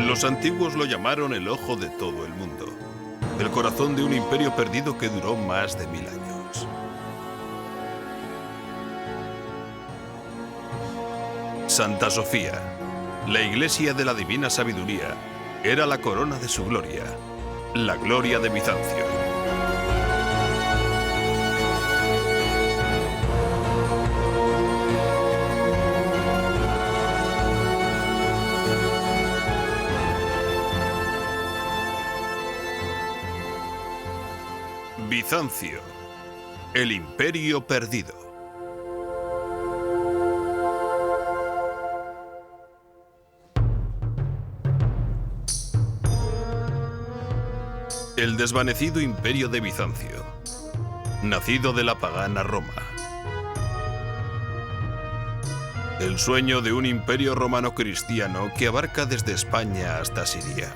Los antiguos lo llamaron el ojo de todo el mundo, el corazón de un imperio perdido que duró más de 1000 años. Santa Sofía, la iglesia de la divina sabiduría, era la corona de su gloria, la gloria de Bizancio. Bizancio, el imperio perdido. El desvanecido imperio de Bizancio, nacido de la pagana Roma. El sueño de un imperio romano cristiano que abarca desde España hasta Siria.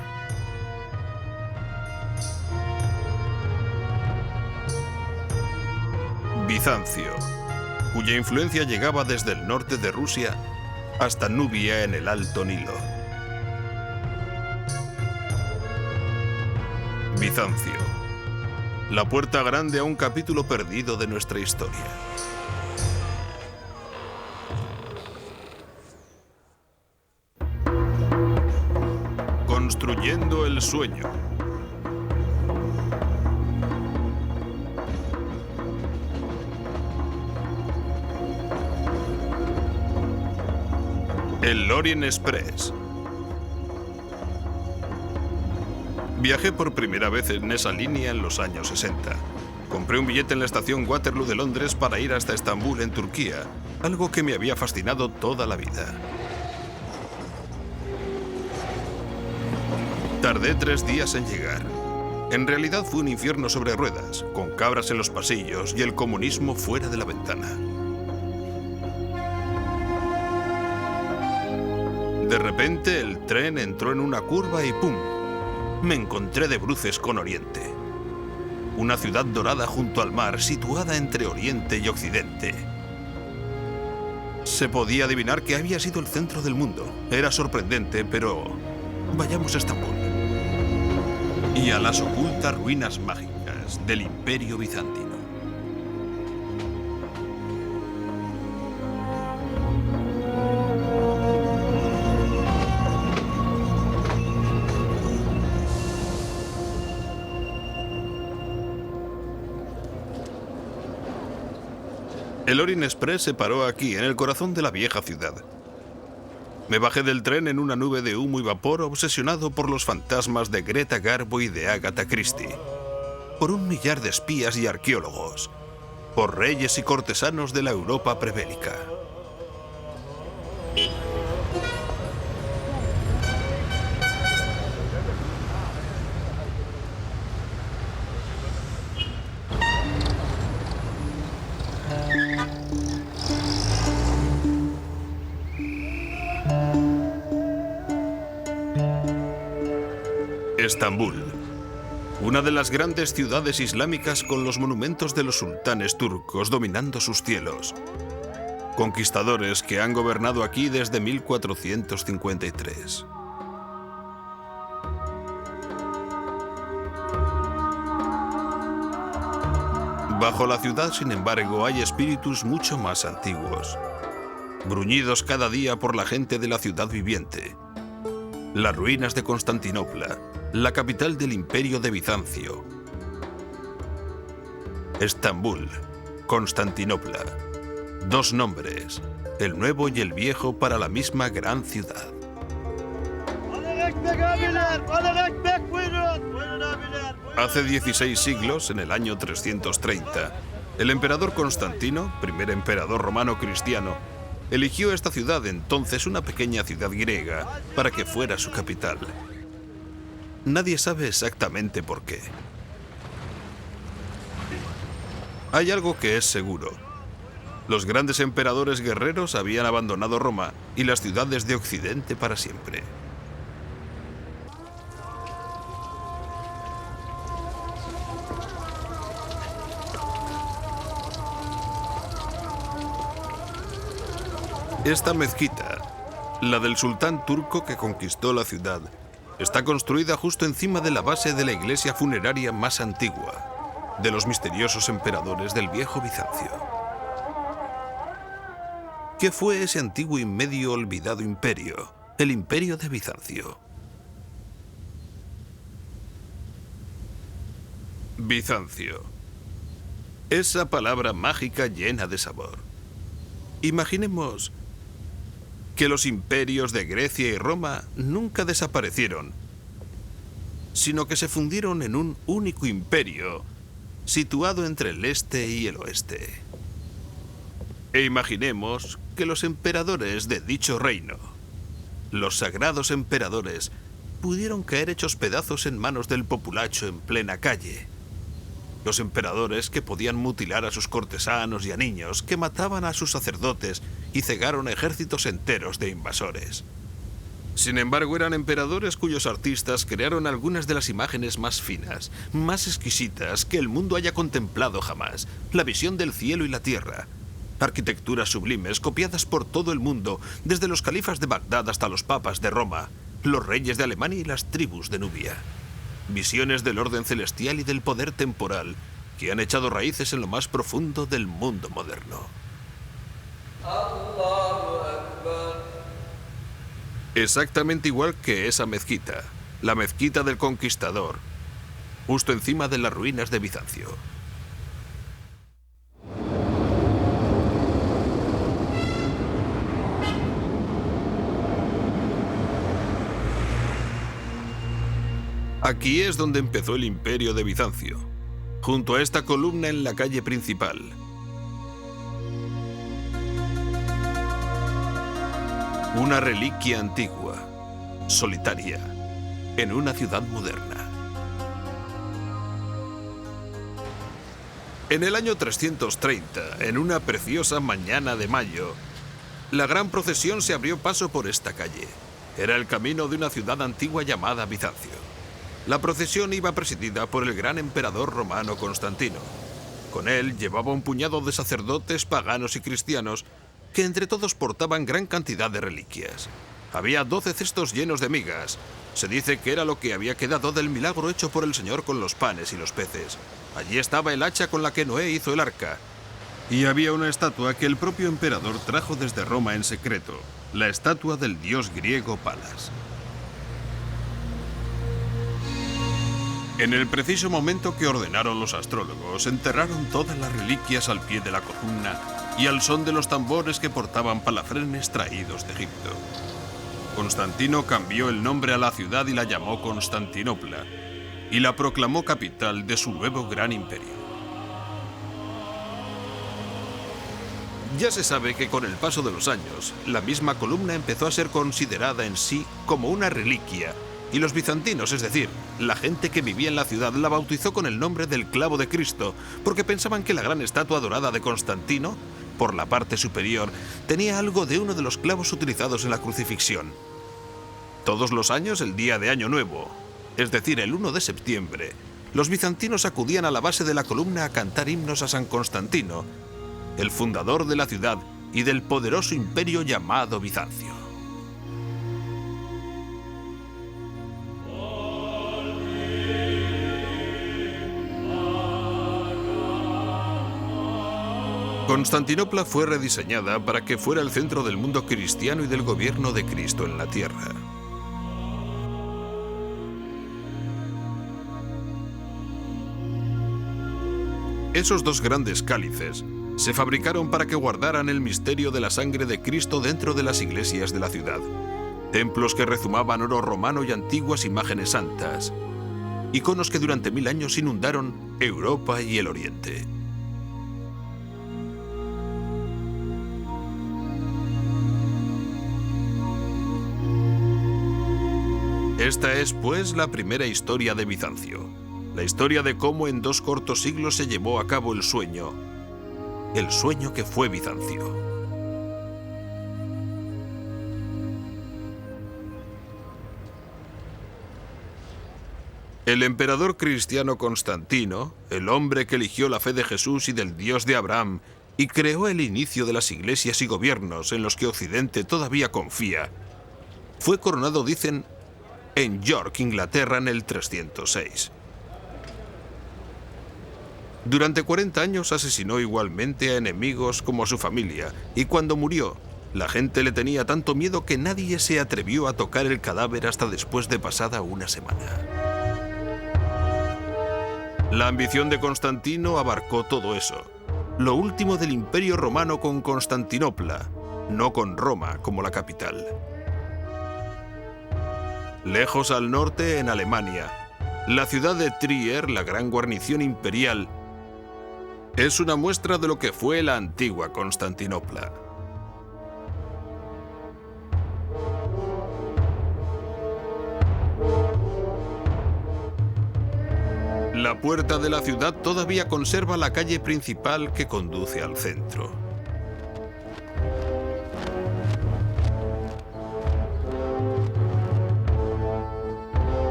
Bizancio, cuya influencia llegaba desde el norte de Rusia hasta Nubia en el Alto Nilo. Bizancio, la puerta grande a un capítulo perdido de nuestra historia. Construyendo el sueño. El Orient Express. Viajé por primera vez en esa línea en los años 60. Compré un billete en la estación Waterloo de Londres para ir hasta Estambul, en Turquía, algo que me había fascinado toda la vida. Tardé 3 días en llegar. En realidad fue un infierno sobre ruedas, con cabras en los pasillos y el comunismo fuera de la ventana. De repente el tren entró en una curva y ¡pum! Me encontré de bruces con Oriente. Una ciudad dorada junto al mar, situada entre Oriente y Occidente. Se podía adivinar que había sido el centro del mundo. Era sorprendente, pero vayamos a Estambul. Y a las ocultas ruinas mágicas del Imperio Bizantino. El Orient Express se paró aquí, en el corazón de la vieja ciudad. Me bajé del tren en una nube de humo y vapor, obsesionado por los fantasmas de Greta Garbo y de Agatha Christie. Por 1 millar de espías y arqueólogos. Por reyes y cortesanos de la Europa prebélica. Estambul, una de las grandes ciudades islámicas con los monumentos de los sultanes turcos dominando sus cielos. Conquistadores que han gobernado aquí desde 1453. Bajo la ciudad, sin embargo, hay espíritus mucho más antiguos, bruñidos cada día por la gente de la ciudad viviente. Las ruinas de Constantinopla, la capital del Imperio de Bizancio. Estambul, Constantinopla. 2 nombres, el nuevo y el viejo para la misma gran ciudad. Hace 16 siglos, en el año 330, el emperador Constantino, primer emperador romano cristiano, eligió esta ciudad, entonces una pequeña ciudad griega, para que fuera su capital. Nadie sabe exactamente por qué. Hay algo que es seguro. Los grandes emperadores guerreros habían abandonado Roma y las ciudades de Occidente para siempre. Esta mezquita, la del sultán turco que conquistó la ciudad, Está construida justo encima de la base de la iglesia funeraria más antigua, de los misteriosos emperadores del viejo Bizancio. ¿Qué fue ese antiguo y medio olvidado imperio? El Imperio de Bizancio. Bizancio. Esa palabra mágica llena de sabor. Imaginemos que los imperios de Grecia y Roma nunca desaparecieron, sino que se fundieron en un único imperio situado entre el este y el oeste. E imaginemos que los emperadores de dicho reino, los sagrados emperadores, pudieron caer hechos pedazos en manos del populacho en plena calle. Los emperadores que podían mutilar a sus cortesanos y a niños, que mataban a sus sacerdotes y cegaron ejércitos enteros de invasores. Sin embargo, eran emperadores cuyos artistas crearon algunas de las imágenes más finas, más exquisitas que el mundo haya contemplado jamás. La visión del cielo y la tierra. Arquitecturas sublimes copiadas por todo el mundo, desde los califas de Bagdad hasta los papas de Roma, los reyes de Alemania y las tribus de Nubia. Visiones del orden celestial y del poder temporal que han echado raíces en lo más profundo del mundo moderno. Exactamente igual que esa mezquita, la mezquita del Conquistador, justo encima de las ruinas de Bizancio. Aquí es donde empezó el Imperio de Bizancio, junto a esta columna en la calle principal. Una reliquia antigua, solitaria, en una ciudad moderna. En el año 330, en una preciosa mañana de mayo, la gran procesión se abrió paso por esta calle. Era el camino de una ciudad antigua llamada Bizancio. La procesión iba presidida por el gran emperador romano Constantino. Con él llevaba un puñado de sacerdotes paganos y cristianos que entre todos portaban gran cantidad de reliquias. Había 12 cestos llenos de migas. Se dice que era lo que había quedado del milagro hecho por el Señor con los panes y los peces. Allí estaba el hacha con la que Noé hizo el arca. Y había una estatua que el propio emperador trajo desde Roma en secreto, la estatua del dios griego Palas. En el preciso momento que ordenaron los astrólogos, enterraron todas las reliquias al pie de la columna y al son de los tambores que portaban palafrenes traídos de Egipto. Constantino cambió el nombre a la ciudad y la llamó Constantinopla, y la proclamó capital de su nuevo gran imperio. Ya se sabe que con el paso de los años, la misma columna empezó a ser considerada en sí como una reliquia, y los bizantinos, es decir, la gente que vivía en la ciudad, la bautizó con el nombre del clavo de Cristo, porque pensaban que la gran estatua dorada de Constantino, por la parte superior, tenía algo de uno de los clavos utilizados en la crucifixión. Todos los años, el día de Año Nuevo, es decir, el 1 de septiembre, los bizantinos acudían a la base de la columna a cantar himnos a San Constantino, el fundador de la ciudad y del poderoso imperio llamado Bizancio. Constantinopla fue rediseñada para que fuera el centro del mundo cristiano y del gobierno de Cristo en la tierra. Esos dos grandes cálices se fabricaron para que guardaran el misterio de la sangre de Cristo dentro de las iglesias de la ciudad. Templos que rezumaban oro romano y antiguas imágenes santas. Iconos que durante 1000 años inundaron Europa y el Oriente. Esta es, pues, la primera historia de Bizancio. La historia de cómo en 2 cortos siglos se llevó a cabo el sueño que fue Bizancio. El emperador cristiano Constantino, el hombre que eligió la fe de Jesús y del Dios de Abraham y creó el inicio de las iglesias y gobiernos en los que Occidente todavía confía, fue coronado, dicen, en York, Inglaterra, en el 306. Durante 40 años asesinó igualmente a enemigos como a su familia, y cuando murió, la gente le tenía tanto miedo que nadie se atrevió a tocar el cadáver hasta después de pasada una semana. La ambición de Constantino abarcó todo eso. Lo último del Imperio Romano con Constantinopla, no con Roma como la capital. Lejos al norte, en Alemania, la ciudad de Trier, la gran guarnición imperial, es una muestra de lo que fue la antigua Constantinopla. La puerta de la ciudad todavía conserva la calle principal que conduce al centro.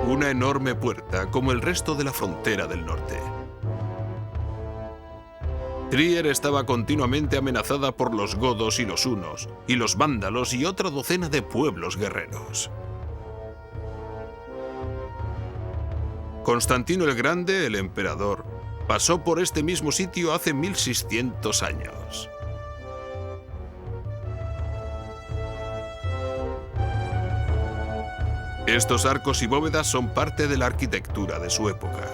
Una enorme puerta, como el resto de la frontera del norte. Trier estaba continuamente amenazada por los godos y los hunos, y los vándalos y otra docena de pueblos guerreros. Constantino el Grande, el emperador, pasó por este mismo sitio hace 1600 años. Estos arcos y bóvedas son parte de la arquitectura de su época.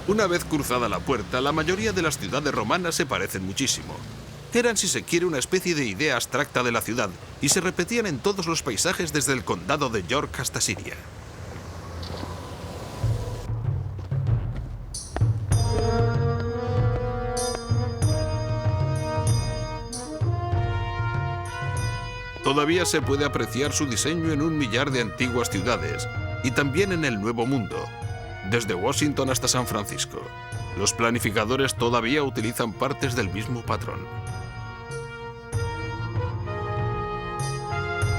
Una vez cruzada la puerta, la mayoría de las ciudades romanas se parecen muchísimo. Eran, si se quiere, una especie de idea abstracta de la ciudad y se repetían en todos los paisajes desde el condado de York hasta Siria. Todavía se puede apreciar su diseño en 1 millar de antiguas ciudades y también en el Nuevo Mundo, desde Washington hasta San Francisco. Los planificadores todavía utilizan partes del mismo patrón.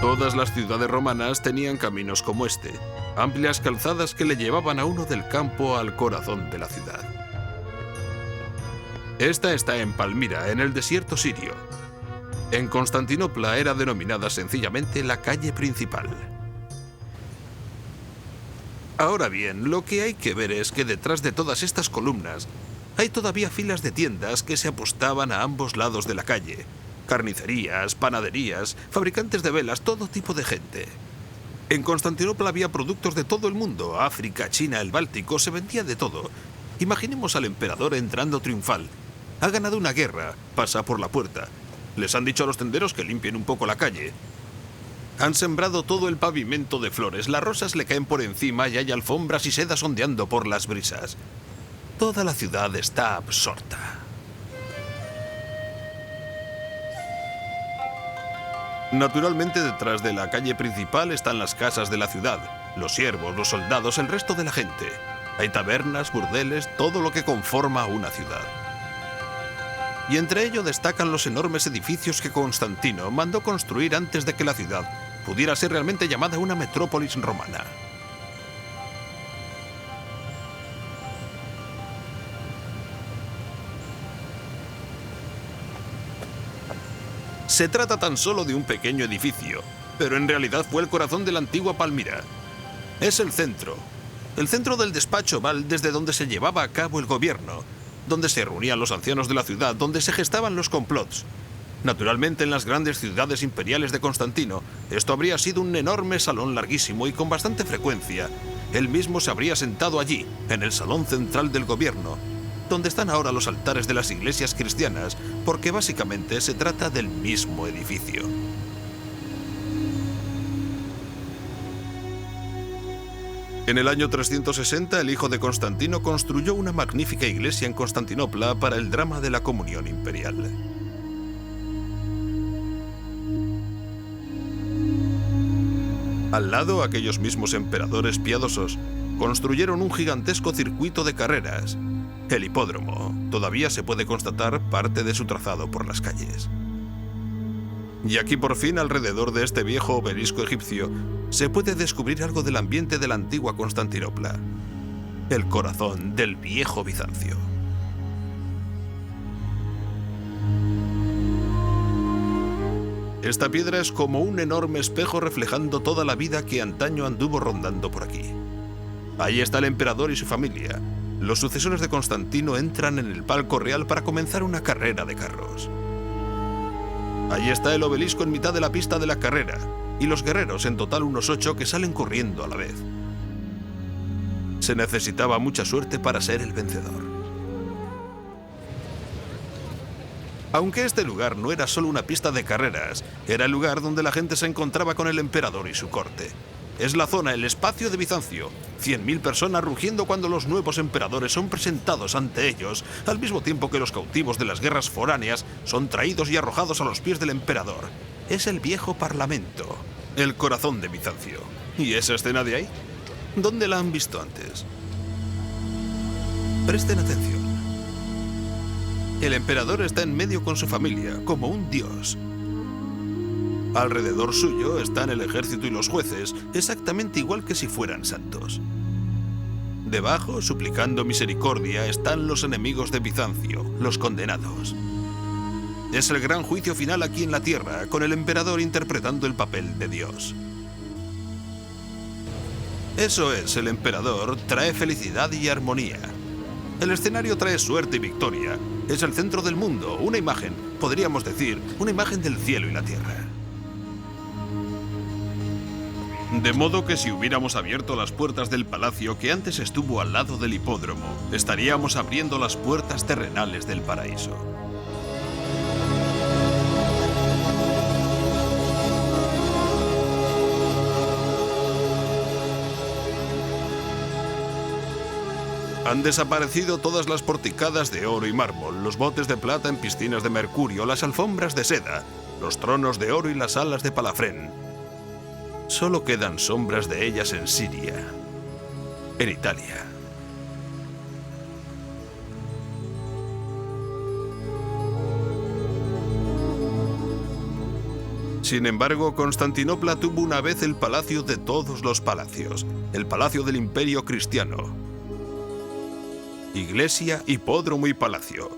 Todas las ciudades romanas tenían caminos como este, amplias calzadas que le llevaban a uno del campo al corazón de la ciudad. Esta está en Palmira, en el desierto sirio. En Constantinopla era denominada sencillamente la calle principal. Ahora bien, lo que hay que ver es que detrás de todas estas columnas hay todavía filas de tiendas que se apostaban a ambos lados de la calle. Carnicerías, panaderías, fabricantes de velas, todo tipo de gente. En Constantinopla había productos de todo el mundo, África, China, el Báltico, se vendía de todo. Imaginemos al emperador entrando triunfal. Ha ganado una guerra, pasa por la puerta. Les han dicho a los tenderos que limpien un poco la calle. Han sembrado todo el pavimento de flores, las rosas le caen por encima y hay alfombras y sedas ondeando por las brisas. Toda la ciudad está absorta. Naturalmente, detrás de la calle principal están las casas de la ciudad, los siervos, los soldados, el resto de la gente. Hay tabernas, burdeles, todo lo que conforma una ciudad. Y entre ello destacan los enormes edificios que Constantino mandó construir antes de que la ciudad pudiera ser realmente llamada una metrópolis romana. Se trata tan solo de un pequeño edificio, pero en realidad fue el corazón de la antigua Palmira. Es el centro del despacho oval desde donde se llevaba a cabo el gobierno, donde se reunían los ancianos de la ciudad, donde se gestaban los complots. Naturalmente, en las grandes ciudades imperiales de Constantino, esto habría sido un enorme salón larguísimo y con bastante frecuencia. Él mismo se habría sentado allí, en el salón central del gobierno, donde están ahora los altares de las iglesias cristianas, porque básicamente se trata del mismo edificio. En el año 360, el hijo de Constantino construyó una magnífica iglesia en Constantinopla para el drama de la comunión imperial. Al lado, aquellos mismos emperadores piadosos construyeron un gigantesco circuito de carreras. El hipódromo. Todavía se puede constatar parte de su trazado por las calles. Y aquí por fin, alrededor de este viejo obelisco egipcio, se puede descubrir algo del ambiente de la antigua Constantinopla. El corazón del viejo Bizancio. Esta piedra es como un enorme espejo reflejando toda la vida que antaño anduvo rondando por aquí. Ahí está el emperador y su familia. Los sucesores de Constantino entran en el palco real para comenzar una carrera de carros. Allí está el obelisco en mitad de la pista de la carrera, y los guerreros, en total unos 8, que salen corriendo a la vez. Se necesitaba mucha suerte para ser el vencedor. Aunque este lugar no era solo una pista de carreras, era el lugar donde la gente se encontraba con el emperador y su corte. Es la zona, el espacio de Bizancio. 100.000 personas rugiendo cuando los nuevos emperadores son presentados ante ellos, al mismo tiempo que los cautivos de las guerras foráneas son traídos y arrojados a los pies del emperador. Es el viejo parlamento, el corazón de Bizancio. ¿Y esa escena de ahí? ¿Dónde la han visto antes? Presten atención. El emperador está en medio con su familia, como un dios. Alrededor suyo están el ejército y los jueces, exactamente igual que si fueran santos. Debajo, suplicando misericordia, están los enemigos de Bizancio, los condenados. Es el gran juicio final aquí en la tierra, con el emperador interpretando el papel de Dios. Eso es, el emperador trae felicidad y armonía. El escenario trae suerte y victoria. Es el centro del mundo, una imagen, podríamos decir, una imagen del cielo y la tierra. De modo que si hubiéramos abierto las puertas del palacio que antes estuvo al lado del hipódromo, estaríamos abriendo las puertas terrenales del paraíso. Han desaparecido todas las porticadas de oro y mármol, los botes de plata en piscinas de mercurio, las alfombras de seda, los tronos de oro y las alas de palafrén. Solo quedan sombras de ellas en Siria, en Italia. Sin embargo, Constantinopla tuvo una vez el palacio de todos los palacios, el palacio del Imperio Cristiano. Iglesia, hipódromo y palacio.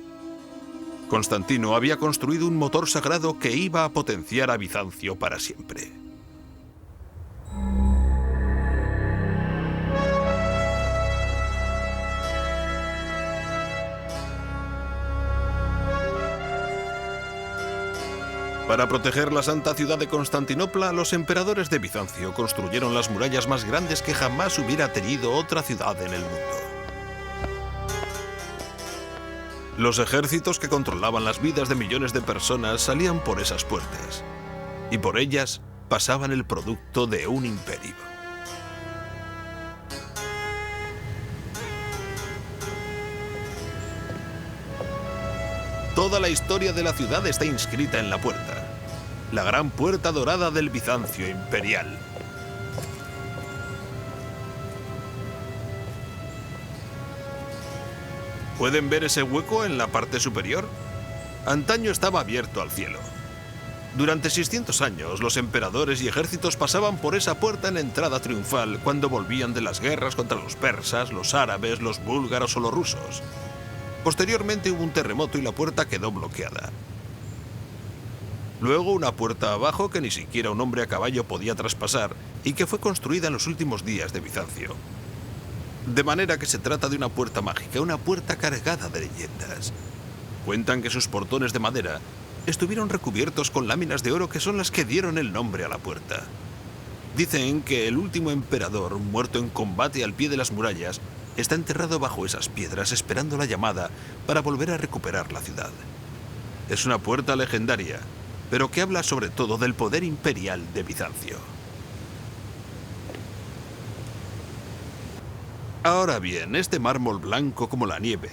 Constantino había construido un motor sagrado que iba a potenciar a Bizancio para siempre. Para proteger la santa ciudad de Constantinopla, los emperadores de Bizancio construyeron las murallas más grandes que jamás hubiera tenido otra ciudad en el mundo. Los ejércitos que controlaban las vidas de millones de personas salían por esas puertas, y por ellas pasaban el producto de un imperio. Toda la historia de la ciudad está inscrita en la puerta, la gran puerta dorada del Bizancio imperial. ¿Pueden ver ese hueco en la parte superior? Antaño estaba abierto al cielo. Durante 600 años, los emperadores y ejércitos pasaban por esa puerta en entrada triunfal cuando volvían de las guerras contra los persas, los árabes, los búlgaros o los rusos. Posteriormente hubo un terremoto y la puerta quedó bloqueada. Luego una puerta abajo que ni siquiera un hombre a caballo podía traspasar y que fue construida en los últimos días de Bizancio. De manera que se trata de una puerta mágica, una puerta cargada de leyendas. Cuentan que sus portones de madera estuvieron recubiertos con láminas de oro que son las que dieron el nombre a la puerta. Dicen que el último emperador, muerto en combate al pie de las murallas, está enterrado bajo esas piedras esperando la llamada para volver a recuperar la ciudad. Es una puerta legendaria, pero que habla sobre todo del poder imperial de Bizancio. Ahora bien, este mármol blanco como la nieve,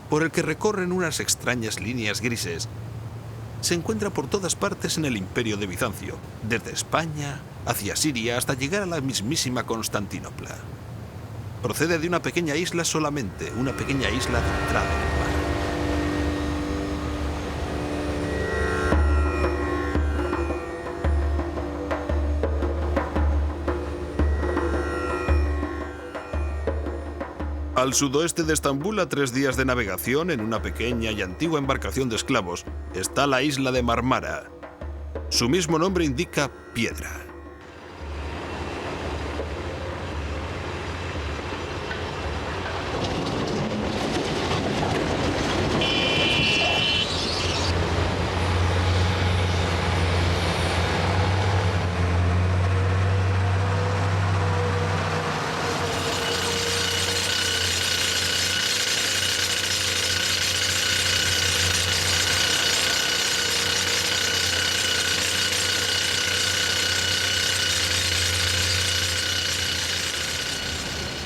por el que recorren unas extrañas líneas grises, se encuentra por todas partes en el Imperio de Bizancio, desde España hacia Siria hasta llegar a la mismísima Constantinopla. Procede de una pequeña isla solamente, una pequeña isla de entrada en el mar. Al sudoeste de Estambul, a 3 días de navegación en una pequeña y antigua embarcación de esclavos, está la isla de Marmara. Su mismo nombre indica piedra.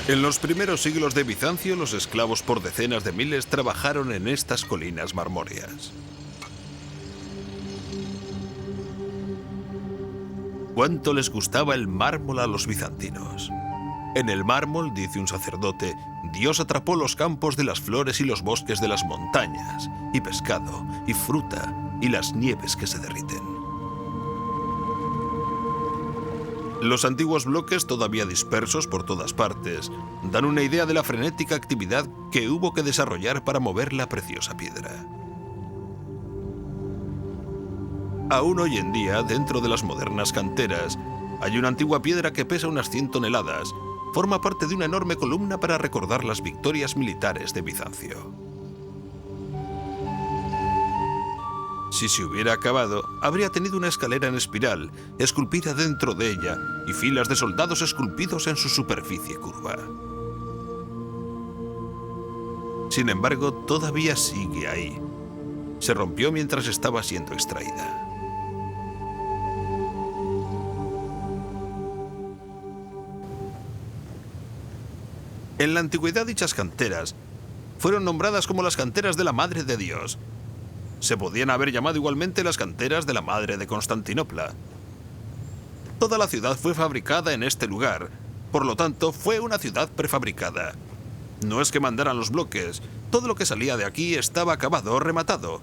En los primeros siglos de Bizancio, los esclavos por decenas de miles trabajaron en estas colinas marmóreas. ¿Cuánto les gustaba el mármol a los bizantinos? En el mármol, dice un sacerdote, Dios atrapó los campos de las flores y los bosques de las montañas, y pescado, y fruta, y las nieves que se derriten. Los antiguos bloques, todavía dispersos por todas partes, dan una idea de la frenética actividad que hubo que desarrollar para mover la preciosa piedra. Aún hoy en día, dentro de las modernas canteras, hay una antigua piedra que pesa unas 100 toneladas. Forma parte de una enorme columna para recordar las victorias militares de Bizancio. Si se hubiera acabado, habría tenido una escalera en espiral, esculpida dentro de ella, y filas de soldados esculpidos en su superficie curva. Sin embargo, todavía sigue ahí. Se rompió mientras estaba siendo extraída. En la antigüedad, dichas canteras fueron nombradas como las canteras de la Madre de Dios. Se podían haber llamado igualmente las canteras de la Madre de Constantinopla. Toda la ciudad fue fabricada en este lugar, por lo tanto, fue una ciudad prefabricada. No es que mandaran los bloques, todo lo que salía de aquí estaba acabado o rematado.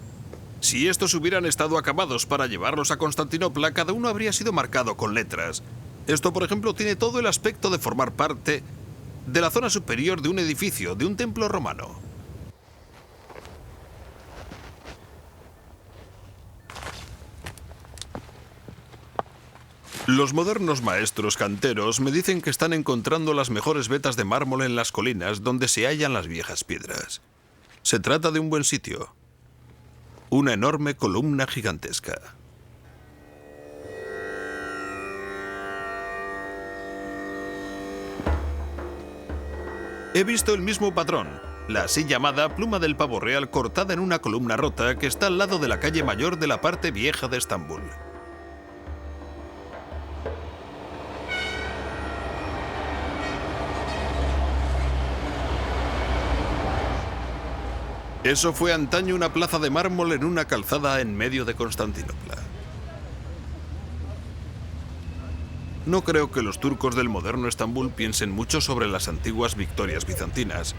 Si estos hubieran estado acabados para llevarlos a Constantinopla, cada uno habría sido marcado con letras. Esto, por ejemplo, tiene todo el aspecto de formar parte de la zona superior de un edificio, de un templo romano. Los modernos maestros canteros me dicen que están encontrando las mejores vetas de mármol en las colinas donde se hallan las viejas piedras. Se trata de un buen sitio. Una enorme columna gigantesca. He visto el mismo patrón, la así llamada pluma del pavo real cortada en una columna rota que está al lado de la calle mayor de la parte vieja de Estambul. Eso fue antaño una plaza de mármol en una calzada en medio de Constantinopla. No creo que los turcos del moderno Estambul piensen mucho sobre las antiguas victorias bizantinas.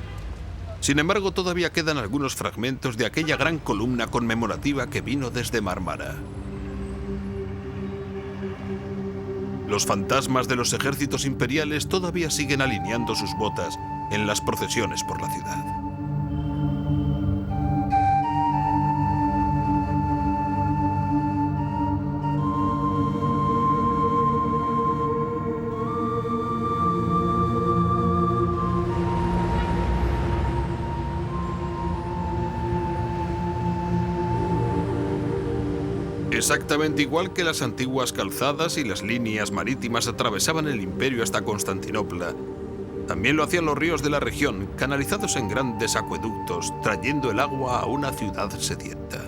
Sin embargo, todavía quedan algunos fragmentos de aquella gran columna conmemorativa que vino desde Mármara. Los fantasmas de los ejércitos imperiales todavía siguen alineando sus botas en las procesiones por la ciudad. Exactamente igual que las antiguas calzadas y las líneas marítimas atravesaban el imperio hasta Constantinopla, también lo hacían los ríos de la región, canalizados en grandes acueductos, trayendo el agua a una ciudad sedienta.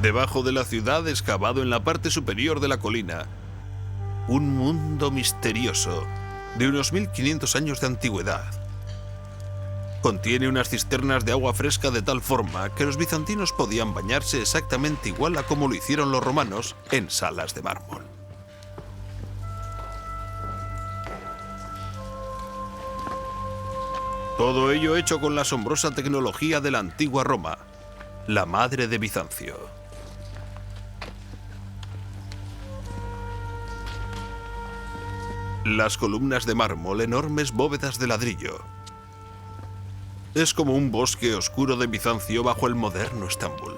Debajo de la ciudad, excavado en la parte superior de la colina, un mundo misterioso de unos 1500 años de antigüedad. Contiene unas cisternas de agua fresca de tal forma que los bizantinos podían bañarse exactamente igual a como lo hicieron los romanos en salas de mármol. Todo ello hecho con la asombrosa tecnología de la antigua Roma, la madre de Bizancio. Las columnas de mármol, enormes bóvedas de ladrillo. Es como un bosque oscuro de Bizancio bajo el moderno Estambul.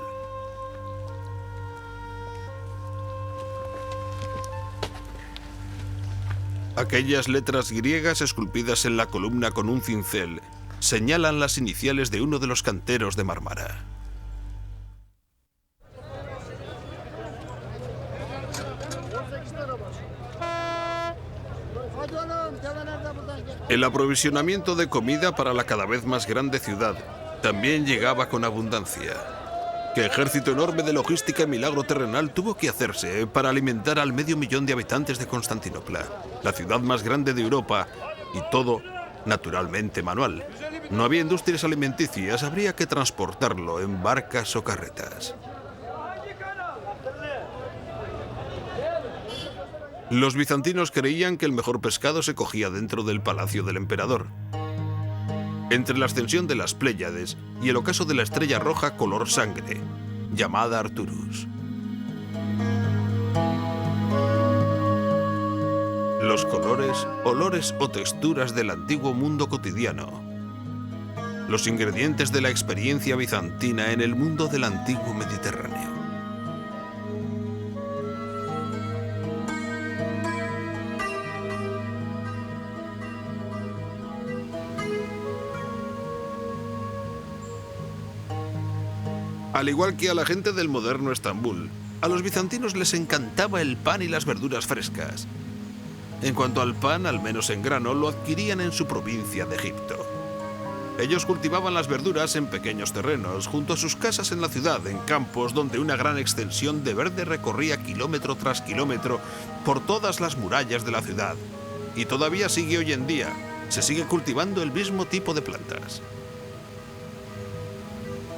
Aquellas letras griegas esculpidas en la columna con un cincel señalan las iniciales de uno de los canteros de Mármara. El aprovisionamiento de comida para la cada vez más grande ciudad también llegaba con abundancia. ¿Qué ejército enorme de logística y milagro terrenal tuvo que hacerse para alimentar al 500.000 de habitantes de Constantinopla, la ciudad más grande de Europa, y todo, naturalmente, manual? No había industrias alimenticias, habría que transportarlo en barcas o carretas. Los bizantinos creían que el mejor pescado se cogía dentro del palacio del emperador. Entre la ascensión de las Pléyades y el ocaso de la estrella roja color sangre, llamada Arcturus. Los colores, olores o texturas del antiguo mundo cotidiano. Los ingredientes de la experiencia bizantina en el mundo del antiguo Mediterráneo. Al igual que a la gente del moderno Estambul, a los bizantinos les encantaba el pan y las verduras frescas. En cuanto al pan, al menos en grano, lo adquirían en su provincia de Egipto. Ellos cultivaban las verduras en pequeños terrenos, junto a sus casas en la ciudad, en campos donde una gran extensión de verde recorría kilómetro tras kilómetro por todas las murallas de la ciudad. Y todavía sigue hoy en día, se sigue cultivando el mismo tipo de plantas.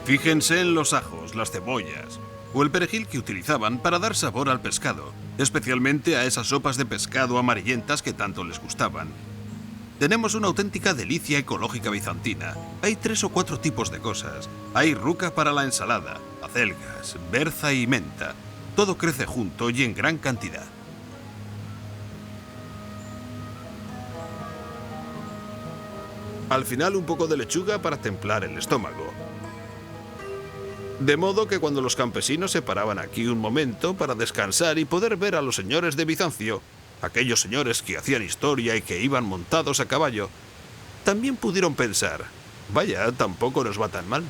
Fíjense en los ajos, las cebollas o el perejil que utilizaban para dar sabor al pescado, especialmente a esas sopas de pescado amarillentas que tanto les gustaban. Tenemos una auténtica delicia ecológica bizantina. Hay 3 o 4 tipos de cosas. Hay ruca para la ensalada, acelgas, berza y menta. Todo crece junto y en gran cantidad. Al final, un poco de lechuga para templar el estómago. De modo que cuando los campesinos se paraban aquí un momento para descansar y poder ver a los señores de Bizancio, aquellos señores que hacían historia y que iban montados a caballo, también pudieron pensar, vaya, tampoco nos va tan mal.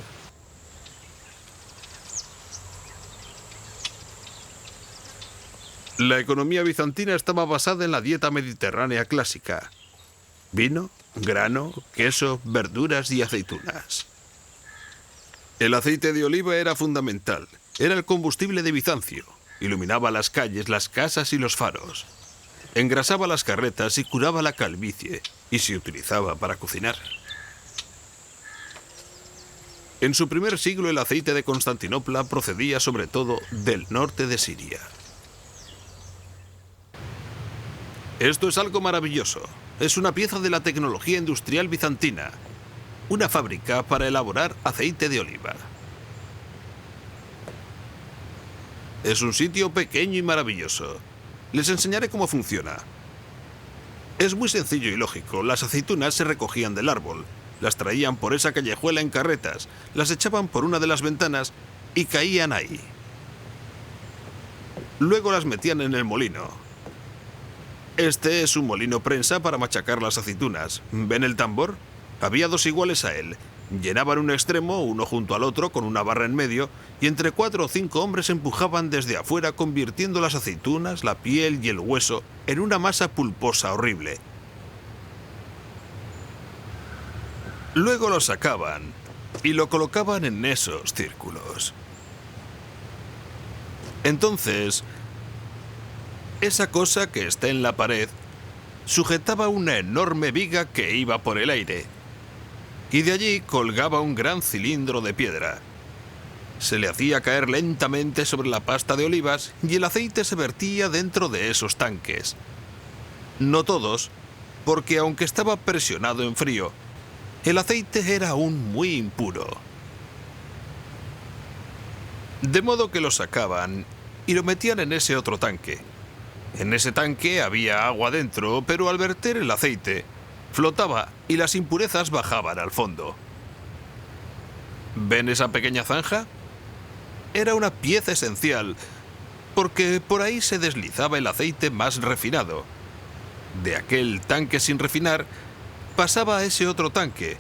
La economía bizantina estaba basada en la dieta mediterránea clásica: vino, grano, queso, verduras y aceitunas. El aceite de oliva era fundamental. Era el combustible de Bizancio. Iluminaba las calles, las casas y los faros. Engrasaba las carretas y curaba la calvicie, y se utilizaba para cocinar. En su primer siglo, el aceite de Constantinopla procedía sobre todo del norte de Siria. Esto es algo maravilloso. Es una pieza de la tecnología industrial bizantina. Una fábrica para elaborar aceite de oliva. Es un sitio pequeño y maravilloso. Les enseñaré cómo funciona. Es muy sencillo y lógico. Las aceitunas se recogían del árbol, las traían por esa callejuela en carretas, las echaban por una de las ventanas y caían ahí. Luego las metían en el molino. Este es un molino prensa para machacar las aceitunas. ¿Ven el tambor? Había 2 iguales a él. Llenaban un extremo, uno junto al otro, con una barra en medio, y entre 4 o 5 hombres empujaban desde afuera, convirtiendo las aceitunas, la piel y el hueso en una masa pulposa horrible. Luego lo sacaban y lo colocaban en esos círculos. Entonces, esa cosa que está en la pared sujetaba una enorme viga que iba por el aire, y de allí colgaba un gran cilindro de piedra. Se le hacía caer lentamente sobre la pasta de olivas y el aceite se vertía dentro de esos tanques. No todos, porque aunque estaba presionado en frío, el aceite era aún muy impuro. De modo que lo sacaban y lo metían en ese otro tanque. En ese tanque había agua dentro, pero al verter el aceite, flotaba y las impurezas bajaban al fondo. ¿Ven esa pequeña zanja? Era una pieza esencial, porque por ahí se deslizaba el aceite más refinado. De aquel tanque sin refinar, pasaba a ese otro tanque,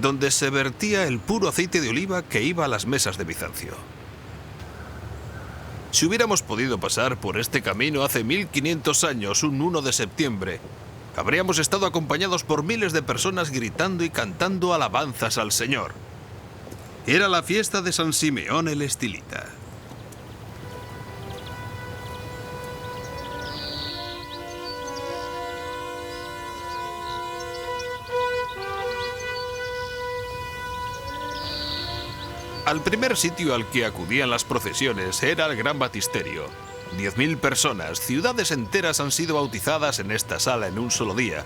donde se vertía el puro aceite de oliva que iba a las mesas de Bizancio. Si hubiéramos podido pasar por este camino hace 1500 años, un 1 de septiembre, habríamos estado acompañados por miles de personas gritando y cantando alabanzas al Señor. Era la fiesta de San Simeón el Estilita. Al primer sitio al que acudían las procesiones era el Gran Baptisterio. 10.000 personas, ciudades enteras han sido bautizadas en esta sala en un solo día,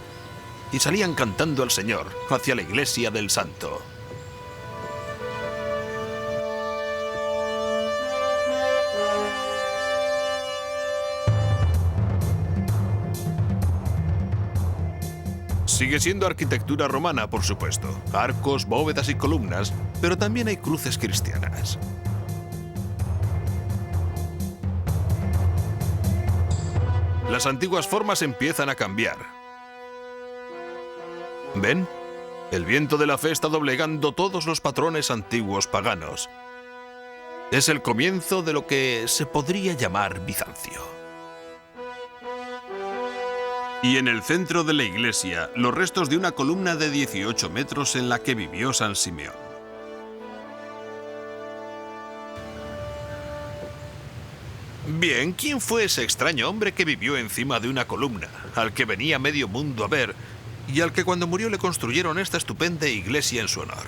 y salían cantando al Señor hacia la iglesia del Santo. Sigue siendo arquitectura romana, por supuesto. Arcos, bóvedas y columnas, pero también hay cruces cristianas. Las antiguas formas empiezan a cambiar. ¿Ven? El viento de la fe está doblegando todos los patrones antiguos paganos. Es el comienzo de lo que se podría llamar Bizancio. Y en el centro de la iglesia, los restos de una columna de 18 metros en la que vivió San Simeón. Bien, ¿quién fue ese extraño hombre que vivió encima de una columna, al que venía medio mundo a ver, y al que cuando murió le construyeron esta estupenda iglesia en su honor?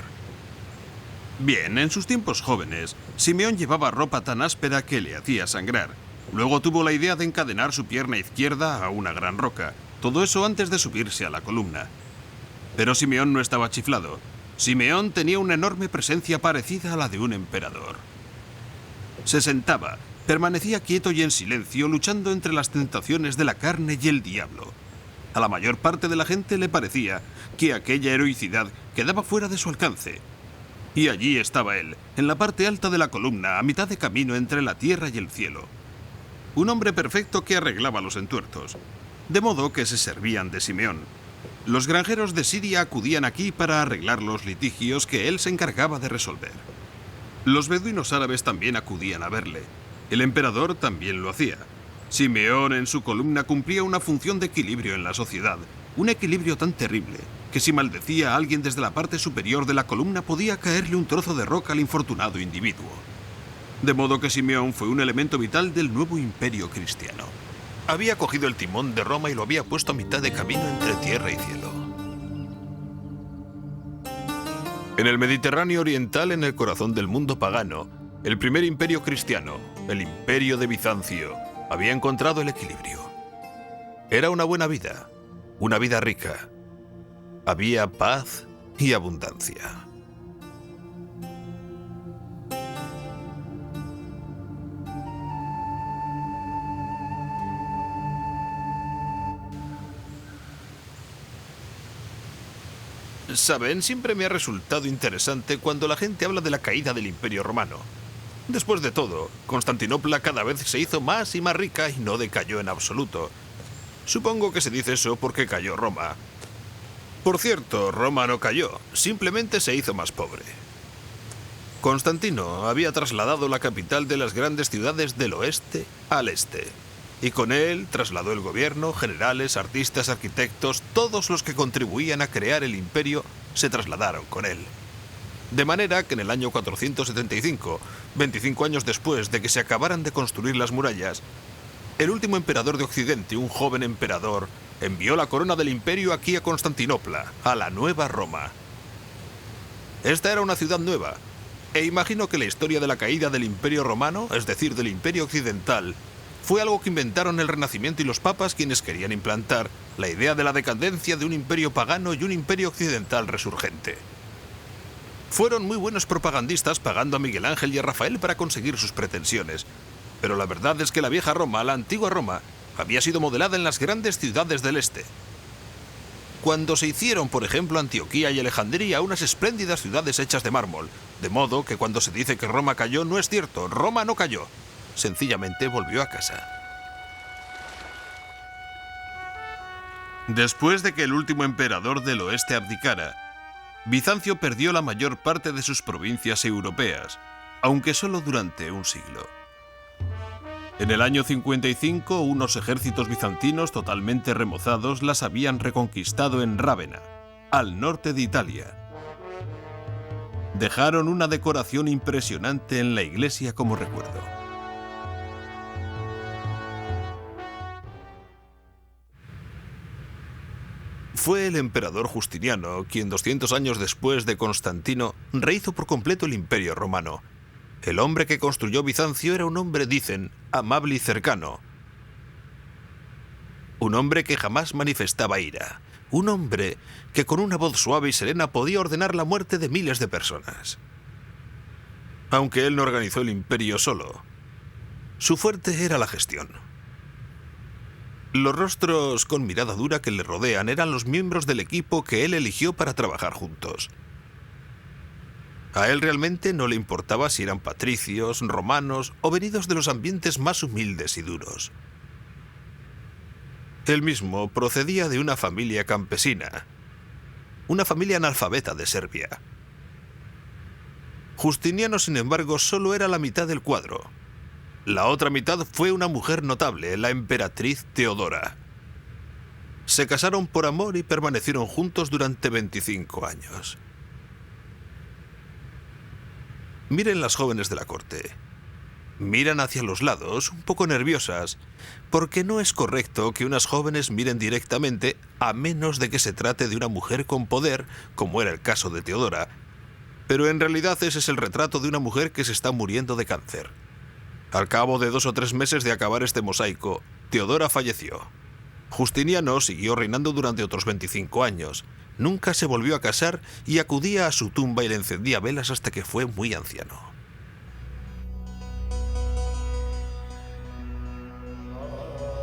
Bien, en sus tiempos jóvenes, Simeón llevaba ropa tan áspera que le hacía sangrar. Luego tuvo la idea de encadenar su pierna izquierda a una gran roca. Todo eso antes de subirse a la columna. Pero Simeón no estaba chiflado. Simeón tenía una enorme presencia parecida a la de un emperador. Se sentaba, permanecía quieto y en silencio, luchando entre las tentaciones de la carne y el diablo. A la mayor parte de la gente le parecía que aquella heroicidad quedaba fuera de su alcance. Y allí estaba él, en la parte alta de la columna, a mitad de camino entre la tierra y el cielo. Un hombre perfecto que arreglaba los entuertos, de modo que se servían de Simeón. Los granjeros de Siria acudían aquí para arreglar los litigios que él se encargaba de resolver. Los beduinos árabes también acudían a verle. El emperador también lo hacía. Simeón en su columna cumplía una función de equilibrio en la sociedad, un equilibrio tan terrible que si maldecía a alguien desde la parte superior de la columna podía caerle un trozo de roca al infortunado individuo. De modo que Simeón fue un elemento vital del nuevo imperio cristiano. Había cogido el timón de Roma y lo había puesto a mitad de camino entre tierra y cielo. En el Mediterráneo oriental, en el corazón del mundo pagano, el primer imperio cristiano, el imperio de Bizancio, había encontrado el equilibrio. Era una buena vida, una vida rica. Había paz y abundancia. Saben, siempre me ha resultado interesante cuando la gente habla de la caída del Imperio Romano. Después de todo, Constantinopla cada vez se hizo más y más rica y no decayó en absoluto. Supongo que se dice eso porque cayó Roma. Por cierto, Roma no cayó, simplemente se hizo más pobre. Constantino había trasladado la capital de las grandes ciudades del oeste al este. Y con él trasladó el gobierno, generales, artistas, arquitectos, todos los que contribuían a crear el imperio se trasladaron con él. De manera que en el año 475, 25 años después de que se acabaran de construir las murallas, el último emperador de Occidente, un joven emperador, envió la corona del imperio aquí a Constantinopla, a la Nueva Roma. Esta era una ciudad nueva, e imagino que la historia de la caída del Imperio Romano, es decir, del Imperio Occidental, fue algo que inventaron el Renacimiento y los papas quienes querían implantar la idea de la decadencia de un imperio pagano y un imperio occidental resurgente. Fueron muy buenos propagandistas pagando a Miguel Ángel y a Rafael para conseguir sus pretensiones, pero la verdad es que la vieja Roma, la antigua Roma, había sido modelada en las grandes ciudades del este. cuando se hicieron, por ejemplo, Antioquía y Alejandría unas espléndidas ciudades hechas de mármol. De modo que cuando se dice que Roma cayó, no es cierto, Roma no cayó. Sencillamente volvió a casa. Después de que el último emperador del oeste abdicara, Bizancio perdió la mayor parte de sus provincias europeas, aunque solo durante un siglo. En el año 55, unos ejércitos bizantinos totalmente remozados las habían reconquistado en Rávena, al norte de Italia. Dejaron una decoración impresionante en la iglesia como recuerdo. Fue el emperador Justiniano quien 200 años después de Constantino rehizó por completo el Imperio Romano. El hombre que construyó Bizancio era un hombre, dicen, amable y cercano. Un hombre que jamás manifestaba ira. Un hombre que con una voz suave y serena podía ordenar la muerte de miles de personas. Aunque él no organizó el imperio solo, su fuerte era la gestión. Los rostros con mirada dura que le rodean eran los miembros del equipo que él eligió para trabajar juntos. A él realmente no le importaba si eran patricios, romanos o venidos de los ambientes más humildes y duros. Él mismo procedía de una familia campesina, una familia analfabeta de Serbia. Justiniano, sin embargo, solo era la mitad del cuadro. La otra mitad fue una mujer notable, la emperatriz Teodora. Se casaron por amor y permanecieron juntos durante 25 años. Miren las jóvenes de la corte. Miran hacia los lados, un poco nerviosas, porque no es correcto que unas jóvenes miren directamente, a menos de que se trate de una mujer con poder, como era el caso de Teodora. Pero en realidad ese es el retrato de una mujer que se está muriendo de cáncer. Al cabo de 2 o 3 meses de acabar este mosaico, Teodora falleció. Justiniano siguió reinando durante otros 25 años. Nunca se volvió a casar y acudía a su tumba y le encendía velas hasta que fue muy anciano.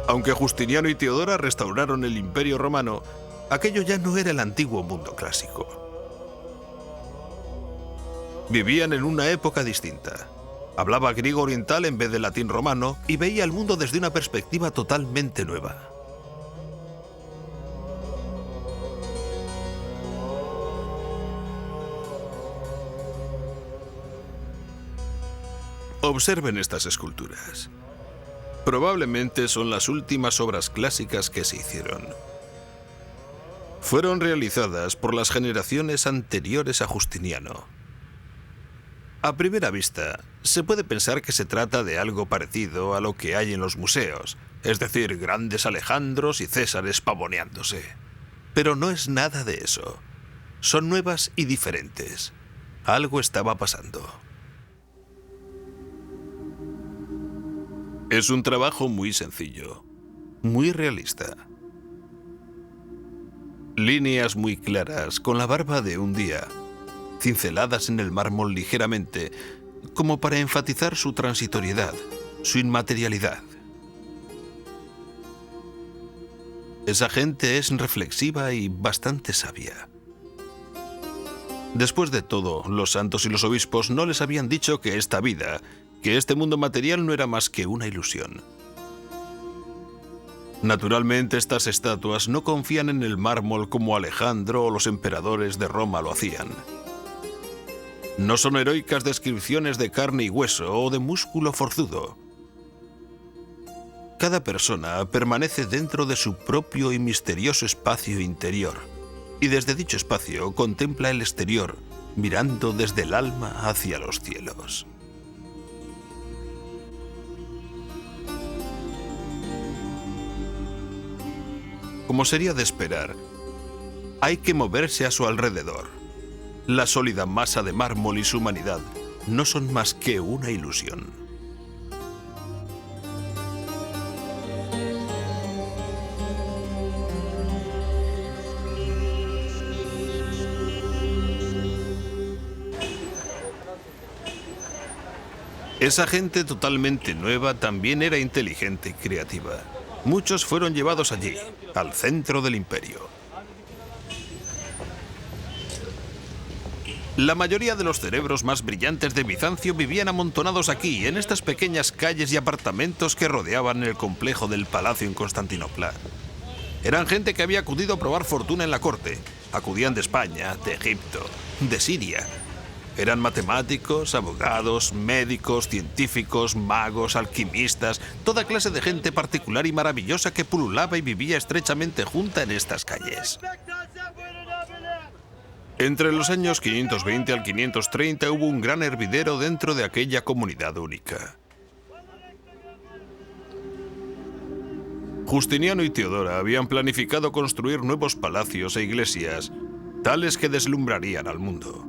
Aunque Justiniano y Teodora restauraron el Imperio Romano, aquello ya no era el antiguo mundo clásico. Vivían en una época distinta. Hablaba griego oriental en vez de latín romano y veía el mundo desde una perspectiva totalmente nueva. Observen estas esculturas. Probablemente son las últimas obras clásicas que se hicieron. Fueron realizadas por las generaciones anteriores a Justiniano. A primera vista, se puede pensar que se trata de algo parecido a lo que hay en los museos, es decir, grandes Alejandros y Césares pavoneándose. Pero no es nada de eso. Son nuevas y diferentes. Algo estaba pasando. Es un trabajo muy sencillo, muy realista. Líneas muy claras, con la barba de un día, cinceladas en el mármol ligeramente, como para enfatizar su transitoriedad, su inmaterialidad. Esa gente es reflexiva y bastante sabia. Después de todo, los santos y los obispos no les habían dicho que esta vida, que este mundo material no era más que una ilusión. Naturalmente, estas estatuas no confían en el mármol como Alejandro o los emperadores de Roma lo hacían. No son heroicas descripciones de carne y hueso o de músculo forzudo. Cada persona permanece dentro de su propio y misterioso espacio interior, y desde dicho espacio contempla el exterior, mirando desde el alma hacia los cielos. Como sería de esperar, hay que moverse a su alrededor. La sólida masa de mármol y su humanidad no son más que una ilusión. Esa gente totalmente nueva también era inteligente y creativa. Muchos fueron llevados allí, al centro del imperio. La mayoría de los cerebros más brillantes de Bizancio vivían amontonados aquí, en estas pequeñas calles y apartamentos que rodeaban el complejo del palacio en Constantinopla. Eran gente que había acudido a probar fortuna en la corte. Acudían de España, de Egipto, de Siria. Eran matemáticos, abogados, médicos, científicos, magos, alquimistas, toda clase de gente particular y maravillosa que pululaba y vivía estrechamente junta en estas calles. Entre los años 520 al 530 hubo un gran hervidero dentro de aquella comunidad única. Justiniano y Teodora habían planificado construir nuevos palacios e iglesias, tales que deslumbrarían al mundo.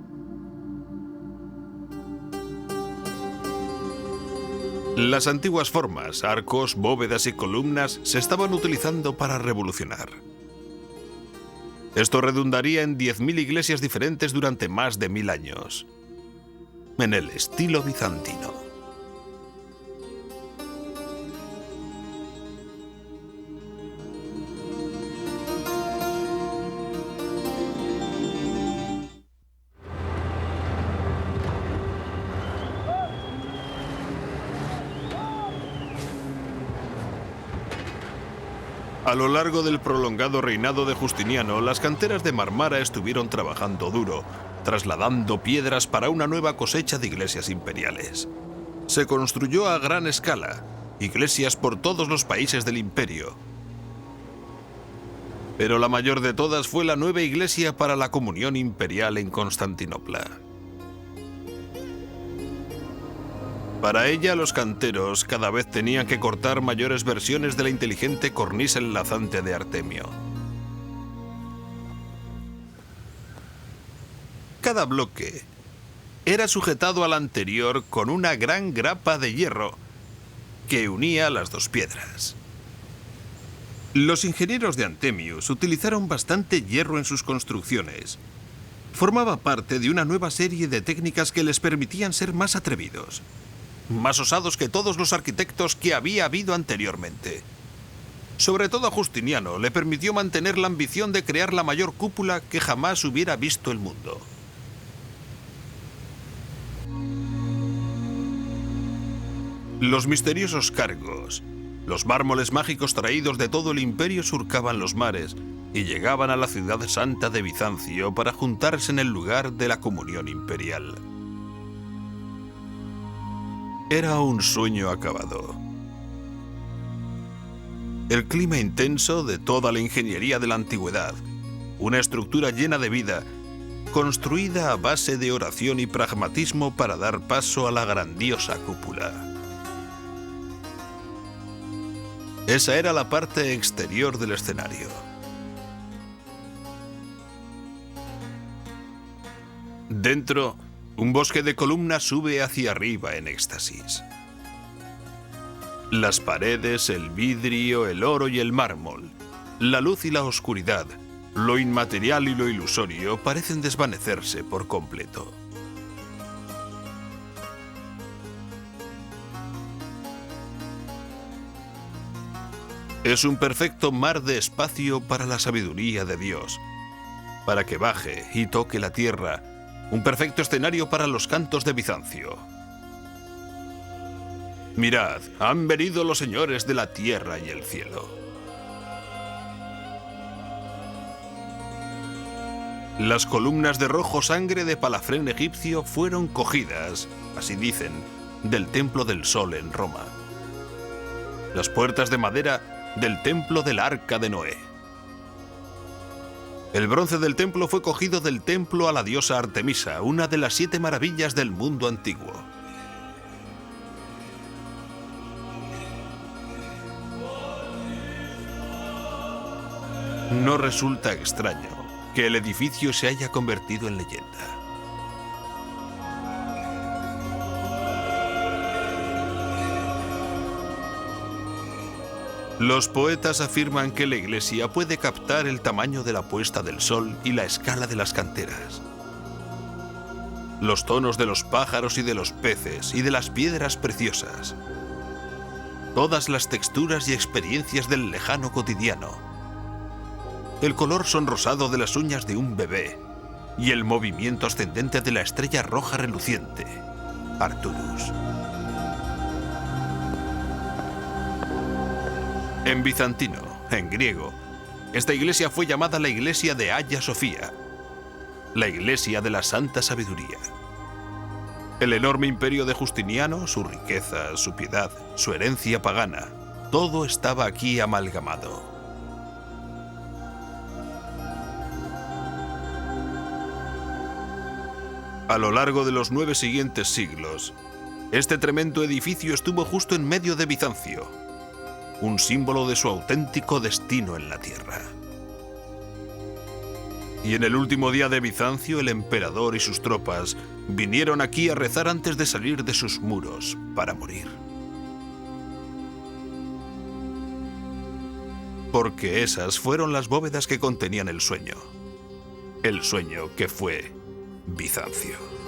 Las antiguas formas, arcos, bóvedas y columnas se estaban utilizando para revolucionar. Esto redundaría en 10.000 iglesias diferentes durante más de 1000 años, en el estilo bizantino. A lo largo del prolongado reinado de Justiniano, las canteras de Marmara estuvieron trabajando duro, trasladando piedras para una nueva cosecha de iglesias imperiales. Se construyó a gran escala, iglesias por todos los países del imperio. Pero la mayor de todas fue la nueva iglesia para la comunión imperial en Constantinopla. Para ella, los canteros cada vez tenían que cortar mayores versiones de la inteligente cornisa enlazante de Artemio. Cada bloque era sujetado al anterior con una gran grapa de hierro que unía las dos piedras. Los ingenieros de Antemius utilizaron bastante hierro en sus construcciones. Formaba parte de una nueva serie de técnicas que les permitían ser más atrevidos, más osados que todos los arquitectos que había habido anteriormente. Sobre todo a Justiniano le permitió mantener la ambición de crear la mayor cúpula que jamás hubiera visto el mundo. Los misteriosos cargos, los mármoles mágicos traídos de todo el imperio surcaban los mares y llegaban a la ciudad santa de Bizancio para juntarse en el lugar de la comunión imperial. Era un sueño acabado. El clima intenso de toda la ingeniería de la antigüedad, una estructura llena de vida, construida a base de oración y pragmatismo para dar paso a la grandiosa cúpula. Esa era la parte exterior del escenario. Dentro, un bosque de columnas sube hacia arriba en éxtasis. Las paredes, el vidrio, el oro y el mármol, la luz y la oscuridad, lo inmaterial y lo ilusorio parecen desvanecerse por completo. Es un perfecto mar de espacio para la sabiduría de Dios, para que baje y toque la tierra. Un perfecto escenario para los cantos de Bizancio. Mirad, han venido los señores de la tierra y el cielo. Las columnas de rojo sangre de Palafrén egipcio fueron cogidas, así dicen, del Templo del Sol en Roma. Las puertas de madera del Templo del Arca de Noé. El bronce del templo fue cogido del templo a la diosa Artemisa, una de las 7 maravillas del mundo antiguo. No resulta extraño que el edificio se haya convertido en leyenda. Los poetas afirman que la iglesia puede captar el tamaño de la puesta del sol y la escala de las canteras, los tonos de los pájaros y de los peces y de las piedras preciosas, todas las texturas y experiencias del lejano cotidiano, el color sonrosado de las uñas de un bebé y el movimiento ascendente de la estrella roja reluciente, Arcturus. En bizantino, en griego, esta iglesia fue llamada la iglesia de Hagia Sofía, la iglesia de la Santa Sabiduría. El enorme imperio de Justiniano, su riqueza, su piedad, su herencia pagana, todo estaba aquí amalgamado. A lo largo de los 9 siguientes siglos, este tremendo edificio estuvo justo en medio de Bizancio, un símbolo de su auténtico destino en la tierra. Y en el último día de Bizancio, el emperador y sus tropas vinieron aquí a rezar antes de salir de sus muros para morir. Porque esas fueron las bóvedas que contenían el sueño que fue Bizancio.